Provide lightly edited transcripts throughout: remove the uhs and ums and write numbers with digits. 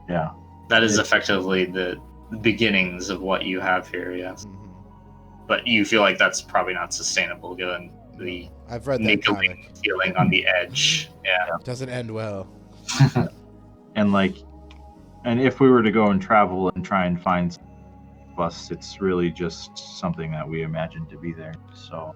Yeah. That is effectively the beginnings of what you have here, yes. Mhm. But you feel like that's probably not sustainable given the No, I've read that niggling comic. feeling on the edge. Yeah. It doesn't end well. And if we were to go and travel and try and find us, it's really just something that we imagine to be there. So,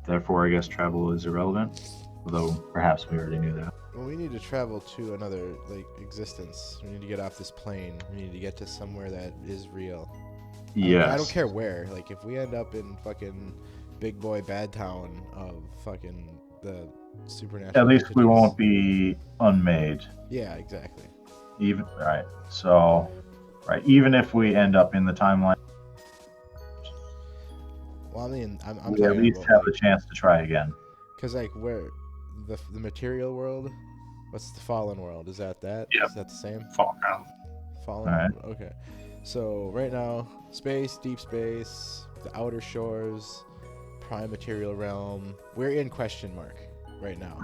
therefore, I guess travel is irrelevant. Although perhaps we already knew that. Well, we need to travel to another existence. We need to get off this plane. We need to get to somewhere that is real. Yes. I don't care where. Like, if we end up in fucking Big Boy Bad Town of fucking the supernatural. At least we entities. won't be unmade. Yeah, exactly. Even right. So, right. Even if we end up in the timeline, Well, I mean, I'm we talking at least about, have a chance to try again. because like where the material world, what's the fallen world? Is that? Yep. Is that the same? Fall ground. Fallen. Alright. Okay. So right now, space, deep space, the outer shores, prime material realm. We're in question mark right now.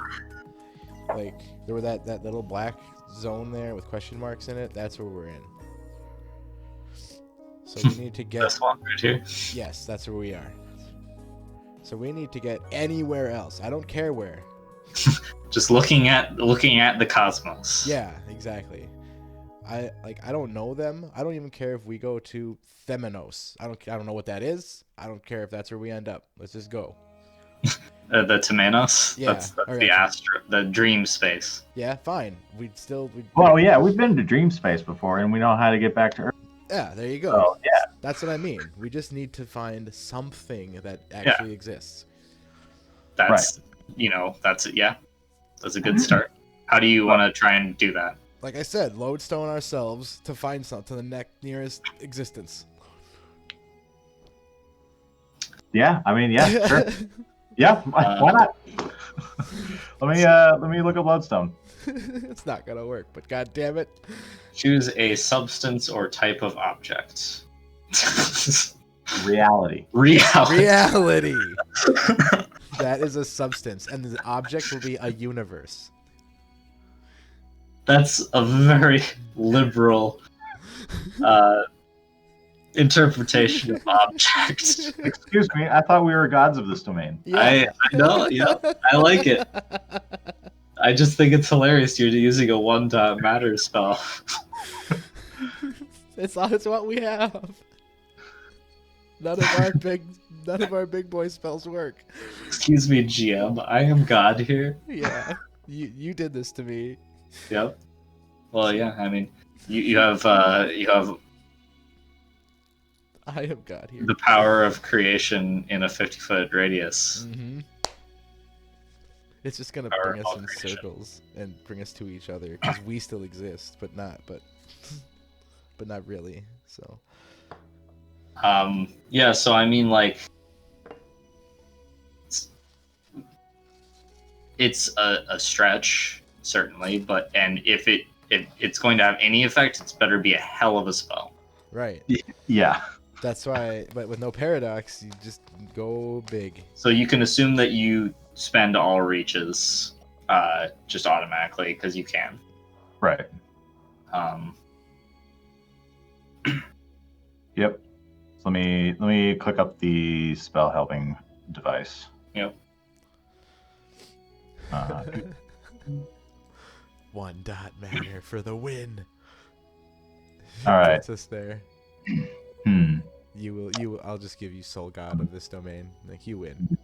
Like there were that little black zone there with question marks in it. That's where we're in. So we need to get. This one right here. Yes, that's where we are. So we need to get anywhere else. I don't care where. Just looking at the cosmos. Yeah, exactly. I don't know them. I don't even care if we go to Theminos. I don't know what that is. I don't care if that's where we end up. Let's just go. The Temenos. Yeah, That's alright. the dream space. Yeah, fine. We'd Well, yeah, we've been to dream space before, and we know how to get back to Earth. Yeah, there you go. So, yeah. That's what I mean. We just need to find something that actually exists. That's that's it. Yeah, that's a good start. How do you want to try and do that? Like I said, lodestone ourselves to find something to the nearest existence. Yeah, I mean, yeah, sure. Yeah, why not? Let me look up Lodestone. It's not gonna work, but god damn it. Choose a substance or type of object. Reality. Reality. That is a substance, and the object will be a universe. That's a very liberal interpretation of object. Excuse me, I thought we were gods of this domain. I know, yeah, I like it. I just think it's hilarious you're using a one-dot matter spell. It's what we have. None of our big boy spells work. Excuse me, GM. I am God here. Yeah, you did this to me. Yep. Well, yeah. I mean, you have I am God here. the power of creation in a 50-foot radius. Mm-hmm. It's just gonna Power bring of us all in creation. circles and bring us to each other because we still exist, but not really. So Yeah. So I mean, like, it's a stretch certainly, but if it's going to have any effect, it's better be a hell of a spell. right. Yeah. That's why. But with no paradox, you just go big. So you can assume that you spend all reaches just automatically because you can. Right. Yep. So let me click up the spell helping device. Yep. One dot matter for the win. All right. Gets us there. Hmm. You will. I'll just give you soul god of this domain. Like you win.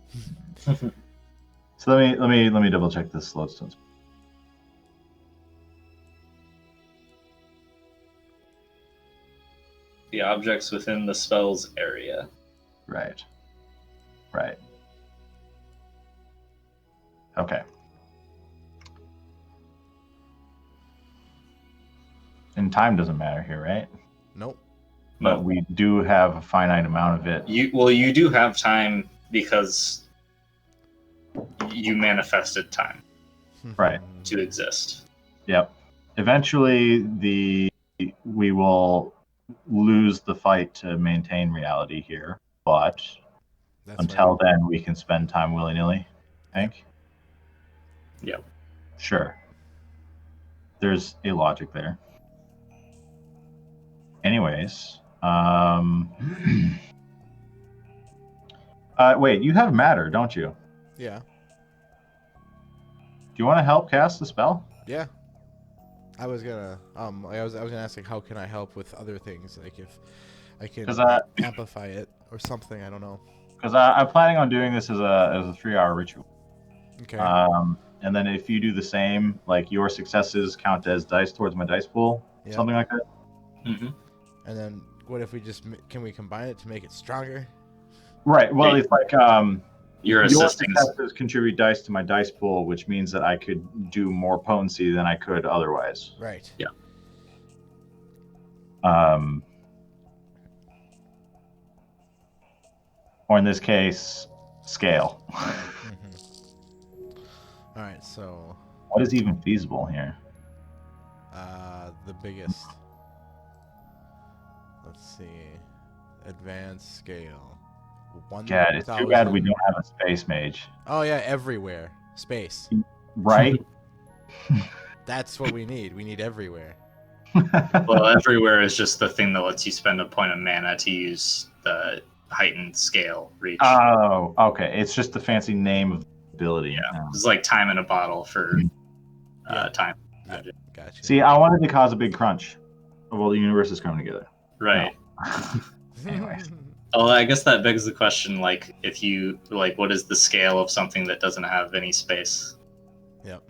So let me double check this lodestone. The objects within the spell's area. Right. Right. Okay. And time doesn't matter here, right? Nope. But we do have a finite amount of it. You do have time because you manifested time Right. to exist. Yep. Eventually, we will lose the fight to maintain reality here, but That's until fine. then, we can spend time willy-nilly, I think. Yep. Sure. There's a logic there. Anyways, wait, you have matter, don't you? Yeah. Do you want to help cast the spell? Yeah. I was gonna I was gonna ask like how can I help with other things, like if I can 'Cause, amplify it or something, I don't know. Because I'm planning on doing this as a 3-hour ritual. Okay. And then if you do the same, like your successes count as dice towards my dice pool, Yeah. something like that. Hmm. And then what if we just can we combine it to make it stronger? Right. Well, Hey, it's like You're your assisting. successes contribute dice to my dice pool, which means that I could do more potency than I could otherwise. Right. Yeah. Or in this case, scale. All right, so What is even feasible here? the biggest. Let's see. Advanced scale. God, it's too bad we don't have a space mage. Oh yeah, everywhere. Space. Right? That's what we need. We need everywhere. Well, everywhere is just the thing that lets you spend a point of mana to use the heightened scale reach. Oh, okay. It's just the fancy name of the ability. Yeah. It's like time in a bottle for Yeah. time. Yeah, gotcha. See, I wanted to cause a big crunch. Well, the universe is coming together. Right. Anyways. Well, I guess that begs the question, like, if you, like, what is the scale of something that doesn't have any space? Yep.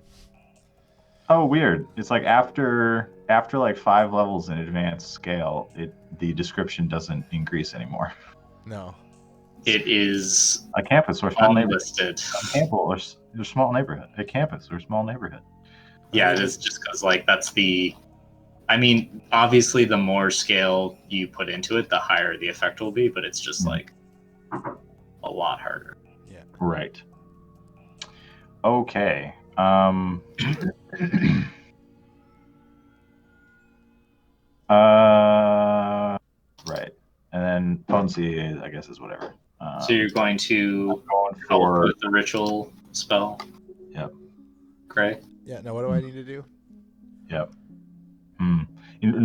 Oh, weird. It's like after like 5 levels in advanced scale, the description doesn't increase anymore. No. It is A campus or small neighborhood. unlisted. A campus or small neighborhood. A campus or small neighborhood. Yeah, it is just because, like, that's the. I mean, obviously, the more scale you put into it, the higher the effect will be, but it's just, like, a lot harder. Yeah. Right. Okay. Right. And then potency, I guess, is whatever. So you're going to Going help for with the ritual spell? Yep. Gray? Yeah. Now what do I need to do? Yep.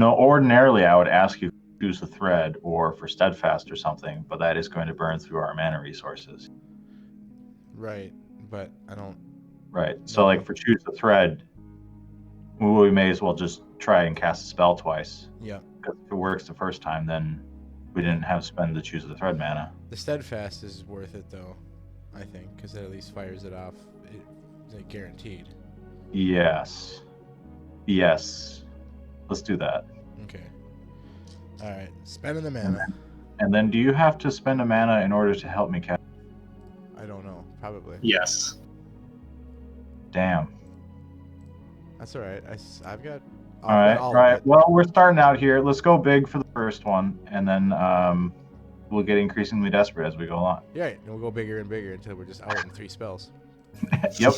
Ordinarily I would ask you to choose a thread or for steadfast or something, but that is going to burn through our mana resources. Right. But I don't. Right. So No. like for choose the thread, we may as well just try and cast a spell twice. Yeah. Because if it works the first time, then we didn't have to spend the choose the thread mana. The steadfast is worth it though, I think, because it at least fires it off. It's like guaranteed. Yes. Yes. Let's do that. Okay. All right. Spending the mana. And then do you have to spend a mana in order to help me cast? I don't know. Probably. Yes. Damn. That's all right. I've got. All right. all All of right. it. Well, we're starting out here. Let's go big for the first one, and then we'll get increasingly desperate as we go along. Yeah. And we'll go bigger and bigger until we're just out in 3 spells. Yep.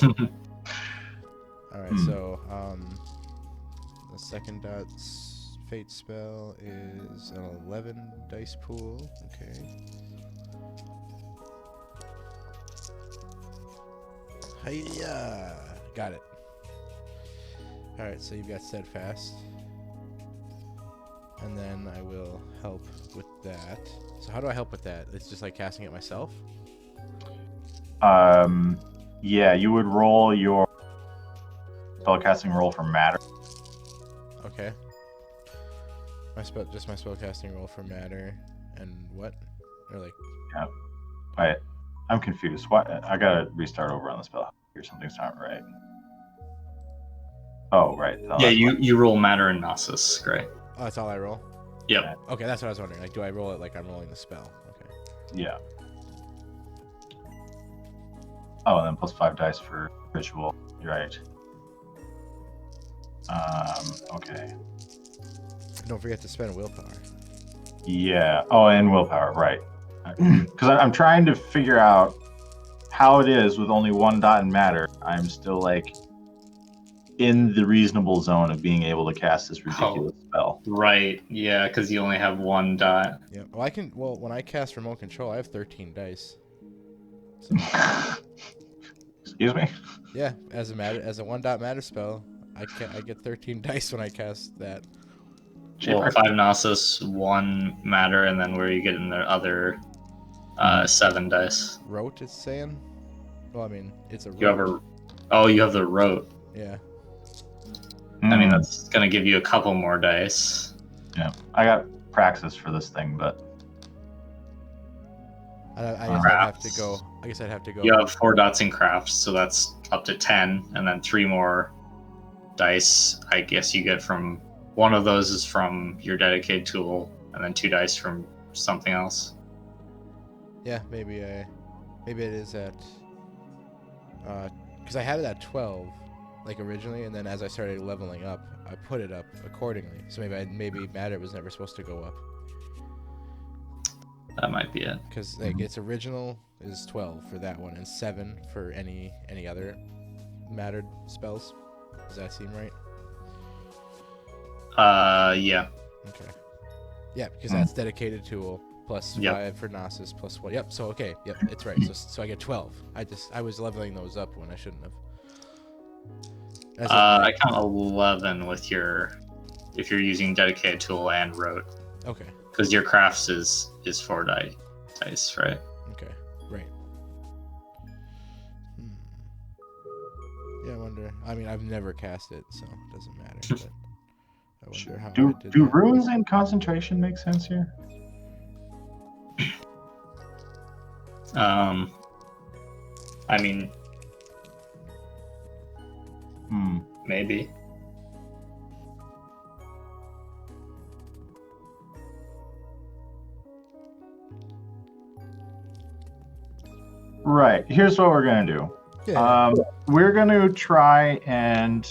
All right. So the second fate spell is an 11 dice pool. Okay. Hiya! Got it. All right. So you've got steadfast, and then I will help with that. So how do I help with that? It's just like casting it myself. Yeah, you would roll your spellcasting roll for matter. Okay. My spellcasting roll for matter and what? Or like Wait, I'm confused. What? I gotta restart over on the spell here. Something's not right. Oh, right. Oh, Yeah, that's you roll matter and gnosis, Gray. oh, that's all I roll. Yep. Okay, that's what I was wondering. Like, do I roll it like I'm rolling the spell? Okay. Yeah. Oh, and then plus 5 dice for ritual. You're right. Okay. Don't forget to spend willpower. Yeah. Oh, and willpower, right. Because I'm trying to figure out how it is with only 1 dot in matter. I'm still like in the reasonable zone of being able to cast this ridiculous spell. spell. Right. Yeah, because you only have one dot. Yeah. Well, when I cast remote control, I have 13 dice. So, Excuse me. yeah, as a 1 dot matter spell, I get 13 dice when I cast that. Well, Cheaper. 5 Gnosis, 1 matter, and then where you get in the other 7 dice. Rote, it's saying. Well, I mean, it's a You have rote. you have the rote. Yeah. I mean, Mm, that's gonna give you a couple more dice. yeah. I got praxis for this thing, but I guess I'd have to go. I guess I'd have to go. You have 4 dots in crafts, so that's up to 10, and then 3 more dice. I guess you get from one of those is from your dedicated tool, and then 2 dice from something else. Yeah, maybe it is at. Because I had it at 12, like originally, and then as I started leveling up, I put it up accordingly. So maybe matter was never supposed to go up. That might be it. Because like its original is 12 for that one, and 7 for any other mattered spells. Does that seem right? Yeah. Okay. Yeah, because that's dedicated tool plus Yep. 5 for Gnosis plus 1. Yep. So okay. Yep, it's right. So I get 12. I was leveling those up when I shouldn't have. I count 11 with if you're using dedicated tool and rote, Okay. because your crafts is 4 dice, right? Okay. Right. Yeah, I wonder. I mean, I've never cast it, so it doesn't matter. But I wonder how. do I did do that. runes and concentration make sense here? I mean, Hmm. maybe. Right. Here's what we're gonna do. Yeah. We're gonna try and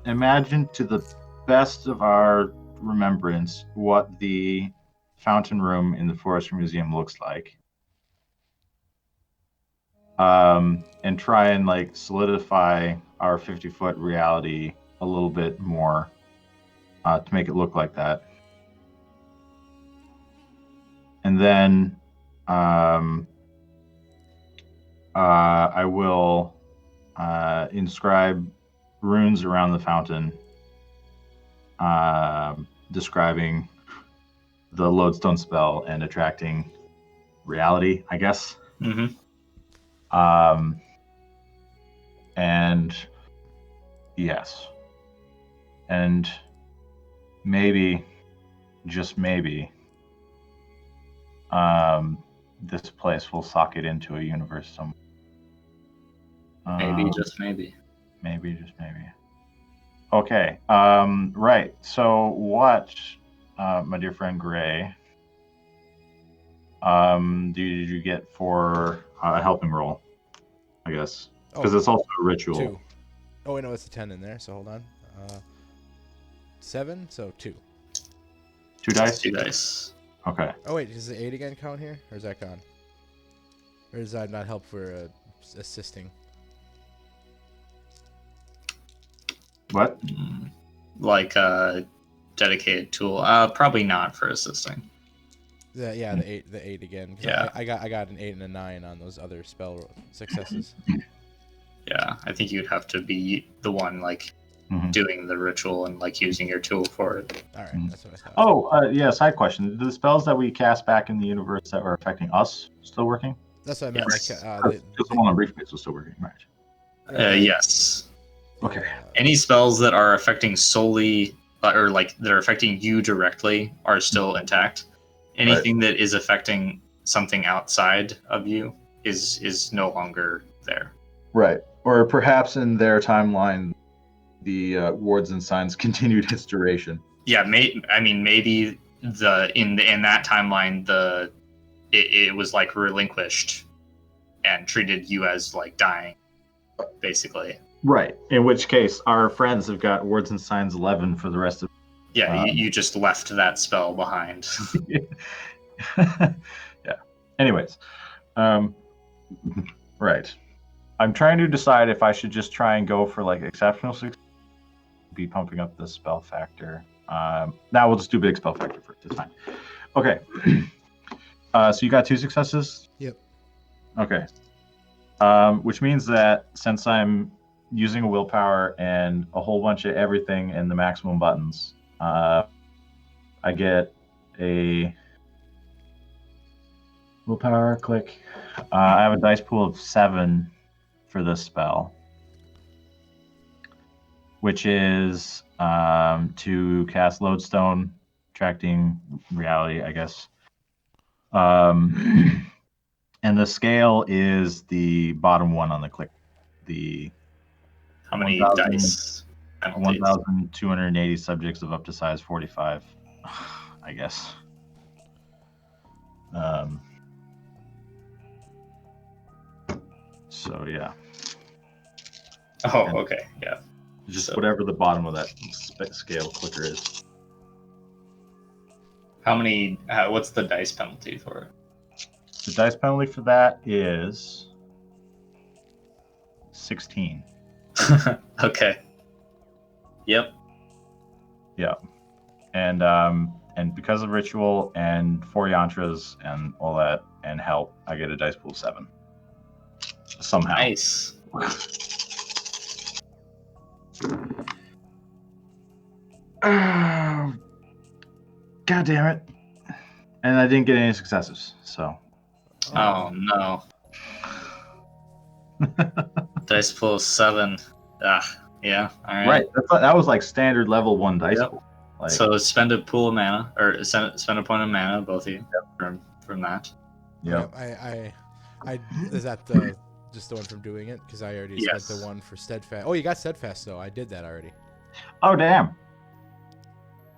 imagine to the best of our remembrance what the fountain room in the Forestry Museum looks like. And try and like solidify our 50-foot reality a little bit more to make it look like that. And then I will inscribe runes around the fountain describing the lodestone spell and attracting reality, I guess. Mm-hmm. And yes, and maybe, just maybe, this place will sock it into a universe somewhere. Maybe, just maybe. Maybe, just maybe. Okay. Right. So what, my dear friend Gray, did you get for a helping roll? I guess because it's also a ritual. 2. Oh wait, no, it's a 10 in there. So hold on. 7. So 2. 2 dice. 2 dice. Okay. Oh wait, does the 8 again count here, or is that gone? Or does that not help for assisting? What? Like a dedicated tool. Probably not for assisting. The 8 again. 'Cause Yeah. I got an 8 and a 9 on those other spell successes. Yeah, I think you'd have to be the one like Mhm. doing the ritual and like using your tool for it. All right, Mhm. that's what I thought. Oh, yeah. Side question: do the spells that we cast back in the universe that were affecting us still working? That's what I meant. Yes. Like, Because the one on briefcase was still working, right? Yes. Okay. Any spells that are affecting solely or like that are affecting you directly are still intact. Anything that is affecting something outside of you is no longer there. Right. Or perhaps in their timeline, the wards and signs continued its duration. Yeah, maybe in that timeline it was like relinquished and treated you as like dying, basically. Right. In which case, our friends have got wards and signs 11 for the rest of. Yeah, you just left that spell behind. Yeah. Anyways, right. I'm trying to decide if I should just try and go for like exceptional success, be pumping up the spell factor. Now we'll just do big spell factor first. It's fine. Okay. So you got 2 successes? Yep. Okay. Which means that since I'm using a willpower and a whole bunch of everything in the maximum buttons, I get a willpower click. I have a dice pool of 7 for this spell, which is to cast Lodestone, attracting reality, I guess. And the scale is the bottom one on the click. The How many 1,000 dice? Penalties? 1,280 subjects of up to size 45, I guess. So yeah, Oh, okay, yeah. just So- whatever the bottom of that scale clicker is. How many? What's the dice penalty for it? The dice penalty for that is 16. Okay. Yep. And because of ritual and 4 yantras and all that and help, I get a dice pool of 7. Somehow. Nice. God damn it. And I didn't get any successes, so. Oh no. Dice pool 7. Ah, yeah. All right. Right. That was like standard level 1 dice Yep. pool. Like, So spend a pool of mana, or spend a point of mana, both of you, from that. yeah. I is that the just the one from doing it? Because I already Yes. spent the one for steadfast. Oh, you got steadfast though. I did that already. Oh, damn.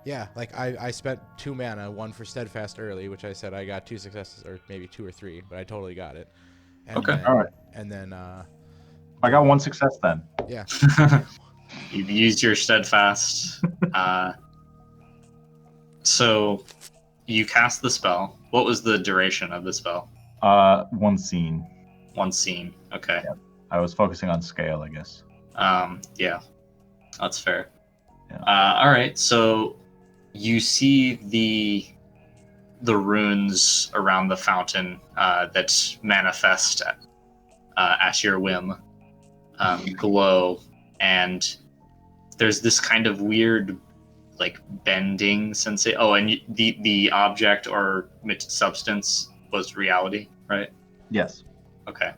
Yeah, like I spent 2 mana, 1 for steadfast early, which I said I got 2 successes, or maybe 2 or 3, but I totally got it. And Okay. Then, All right. And then I got 1 success then. yeah. You've used your steadfast. So you cast the spell. What was the duration of the spell? 1 scene. 1 scene. Okay. I was focusing on scale, I guess. Yeah, that's fair. Yeah. All right. So you see the runes around the fountain that manifest at your whim glow, and there's this kind of weird like bending sensation. Oh, and the object or substance was reality, right? Yes. Okay.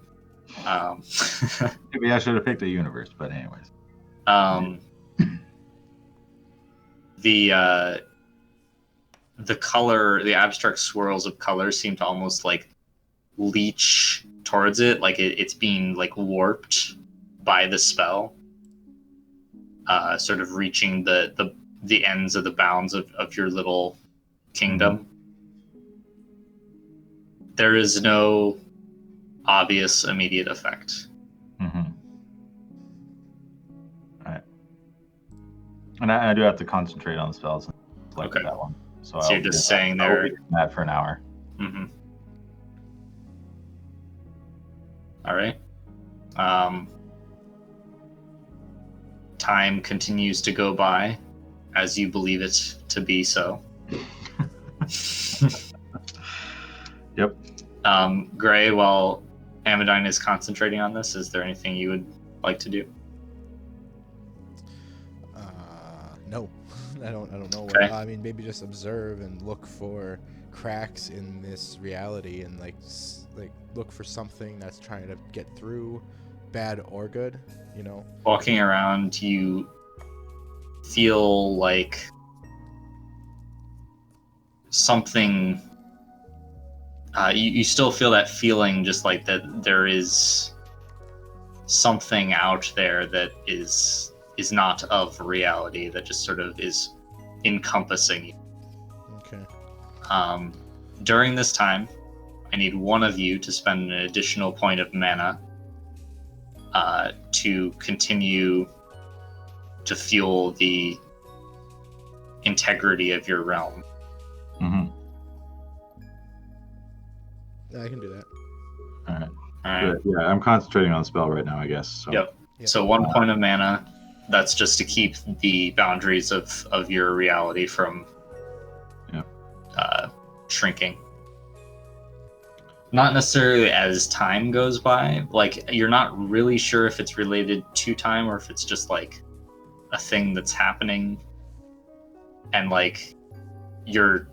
Maybe I should have picked a universe, but anyways. The color, the abstract swirls of color seem to almost like leech towards it, like it's being like warped by the spell, sort of reaching the ends of the bounds of your little kingdom. There is no obvious immediate effect. Mm-hmm. All right. And I do have to concentrate on the spells and select Okay. that one. So So you're just saying I'll there. be doing that for an hour. Mm-hmm. All right. Time continues to go by as you believe it to be so. Yep. Gray, while Amadine is concentrating on this, is there anything you would like to do? No, I don't know. Okay. I mean, maybe just observe and look for cracks in this reality, and like look for something that's trying to get through, bad or good. You know. Walking around, you feel like something. You still feel that feeling, just like that there is something out there that is not of reality, that just sort of is encompassing you. Okay. During this time, I need one of you to spend an additional point of mana to continue to fuel the integrity of your realm. Mm-hmm. Yeah, I can do that. All right. All right. Good. Yeah, I'm concentrating on the spell right now, I guess. So. Yep. Yeah. So 1 point of mana. that's just to keep the boundaries of your reality from shrinking. Not necessarily as time goes by. Like, you're not really sure if it's related to time or if it's just like a thing that's happening, and like your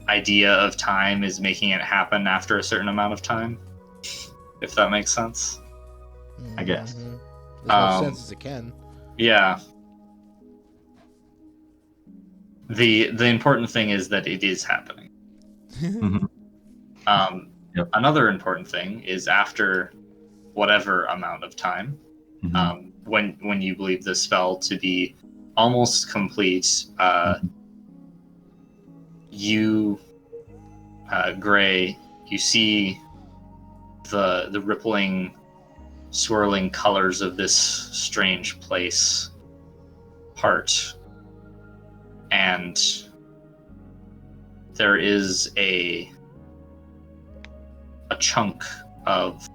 idea of time is making it happen after a certain amount of time, if that makes sense. I guess. As much sense as it can. Yeah. The important thing is that it is happening. Mhm. Yep. Another important thing is after whatever amount of time, Mhm. when you believe the spell to be almost complete, you, Gray, you see the rippling, swirling colors of this strange place part, and there is a chunk of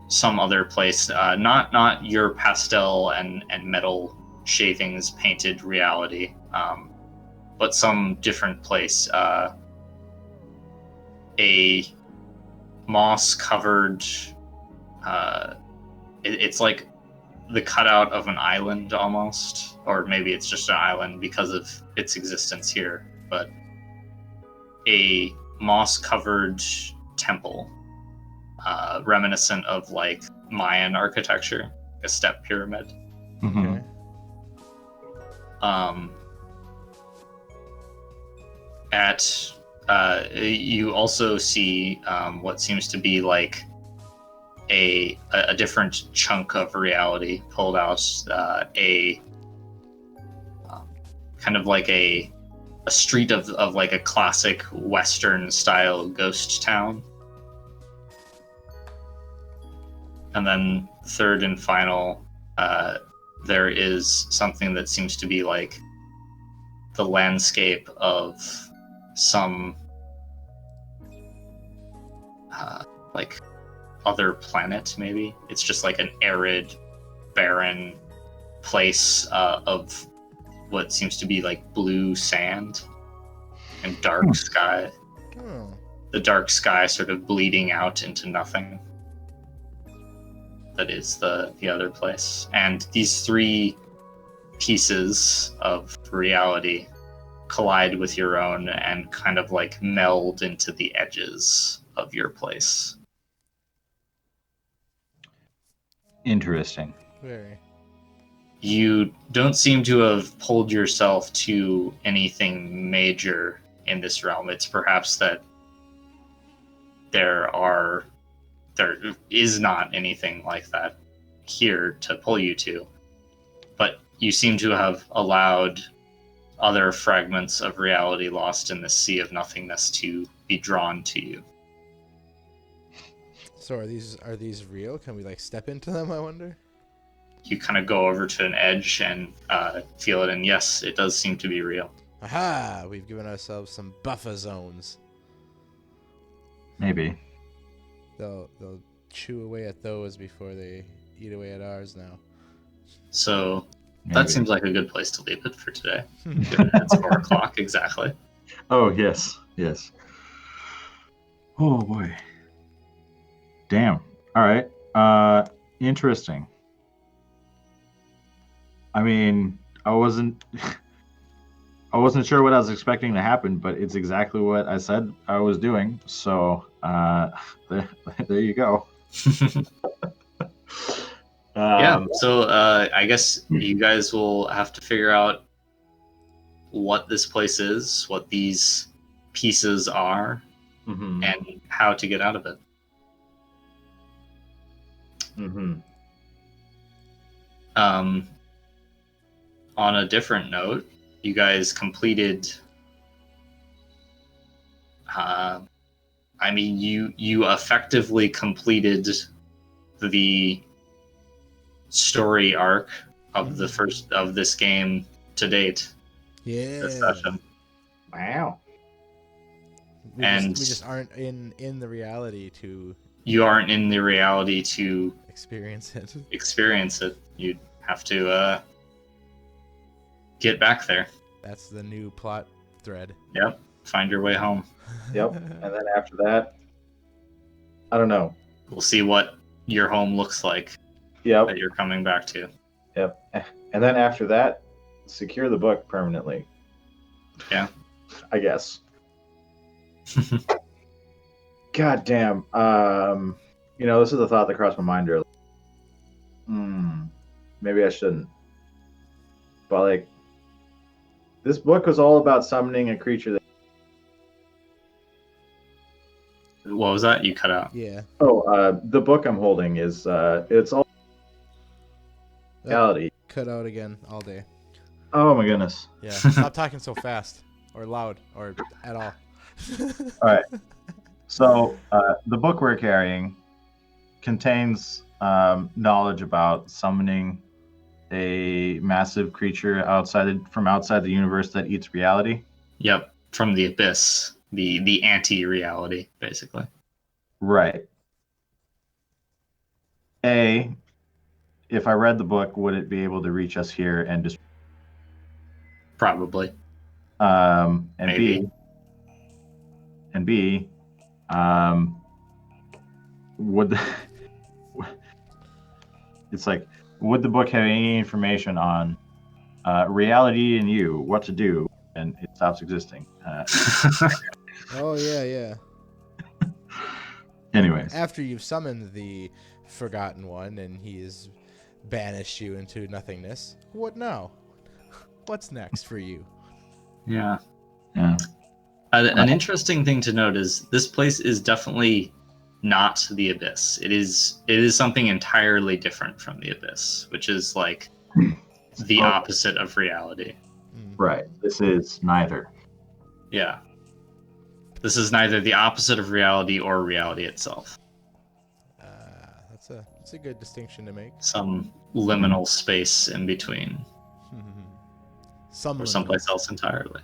some other place, not your pastel and metal shavings painted reality, but some different place, a moss covered, it's like the cutout of an island almost, or maybe it's just an island because of its existence here, but a moss covered temple, reminiscent of like Mayan architecture, a step pyramid. Mhm. You also see what seems to be like a different chunk of reality pulled out, kind of like a street of like a classic Western style ghost town. And then third and final, there is something that seems to be like the landscape of some like other planet, maybe. It's just like an arid, barren place of what seems to be like blue sand and dark sky. Oh. The dark sky sort of bleeding out into nothing. That is the other place. And these three pieces of reality collide with your own and kind of like meld into the edges of your place. Interesting. Very. You don't seem to have pulled yourself to anything major in this realm. It's perhaps that there is not anything like that here to pull you to, but you seem to have allowed other fragments of reality lost in the sea of nothingness to be drawn to you. So are these real? Can we like step into them, I wonder? You kind of go over to an edge and feel it, and yes, it does seem to be real. Aha! We've given ourselves some buffer zones. Maybe. They'll chew away at those before they eat away at ours now. So Maybe. that seems like a good place to leave it for today. It's 4 o'clock exactly. Oh, yes. Yes. Oh, boy. Damn. All right. Interesting. I mean, I wasn't sure what I was expecting to happen, but it's exactly what I said I was doing. So, there you go. Yeah, so I guess you guys will have to figure out what this place is, what these pieces are, Mm-hmm. and how to get out of it. Mm-hmm. On a different note, you guys completed. You effectively completed the story arc of the first of this game to date. Yeah. This session. Wow. We just aren't in the reality to You aren't in the reality to experience it. experience it. You'd have to get back there. That's the new plot thread. Yep. Find your way home. Yep. And then after that, I don't know. We'll see what your home looks like Yep. that you're coming back to. Yep. And then after that, secure the book permanently. Yeah. I guess. God damn. This is a thought that crossed my mind earlier. Maybe I shouldn't. But like, this book was all about summoning a creature that. What was that? You cut out. Yeah. The book I'm holding is it's all reality. Cut out again all day. Oh my goodness. Yeah. Stop talking so fast or loud or at all. All right. So the book we're carrying contains knowledge about summoning a massive creature from outside the universe that eats reality. Yep. From the abyss. The anti-reality, basically. Right. If I read the book, would it be able to reach us here and just Probably. and Maybe. B, would the, it's like, would the book have any information on reality and you, what to do, and it stops existing? Oh yeah. Anyways, After you've summoned the Forgotten One and he has banished you into nothingness, what now? What's next for you? Yeah. yeah. An interesting thing to note is this place is definitely not the abyss. It is something entirely different from the abyss, which is like the opposite of reality. Right. This is neither. Yeah. This is neither the opposite of reality or reality itself. That's a good distinction to make. Some liminal space in between, Some or someplace else entirely.